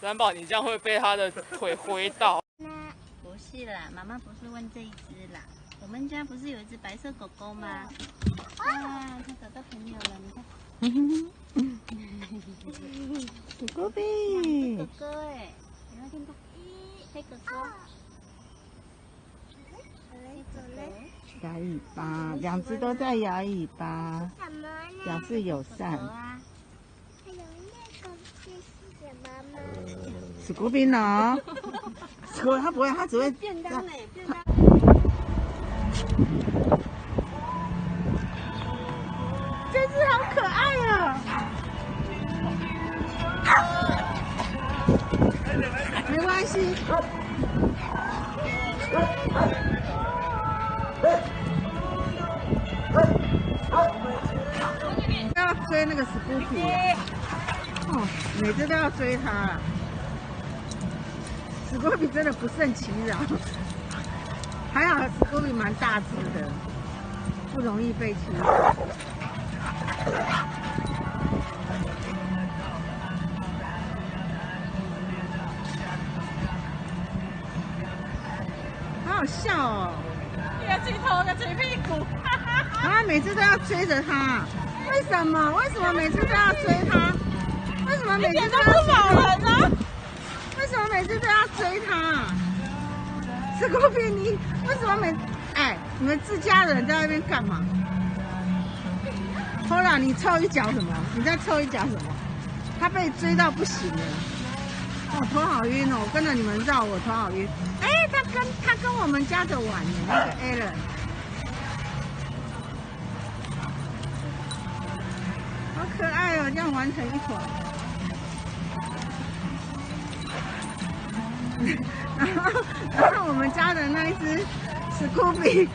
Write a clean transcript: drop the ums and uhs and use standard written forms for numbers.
担保你这样会被它的腿挥到。不是啦，妈妈不是问这一只啦。我们家不是有一只白色狗狗吗？啊，它找到朋友了，你看。狗狗呗，狗狗哎，有没有听到？黑狗狗。摇尾巴，两只都在摇尾巴，表示友善。还有那个这是什么吗？史古宾哦，史古它不会，它只会便当呢，便当。这只好可爱啊！没关系。要追那个史古比，哦，每次都要追它啊。史古比真的不胜其扰，还好史古比蛮大只的，不容易被欺负。好好笑哦！一个鸡头，一个鸡屁股。啊，每次都要追着他，为什么？为什么每次都要追他？为什么每次都要追他？为什么每次都要追他？史古比，你为什么你们自家人在那边干嘛？后来你凑一脚什么？你在凑一脚什么？他被追到不行了，我头好晕哦！我跟着你们绕，我头好晕。哎，他跟我们家的玩呢，那个 Alan。好可爱哦，这样玩成一团。然后我们家的那一只史古比，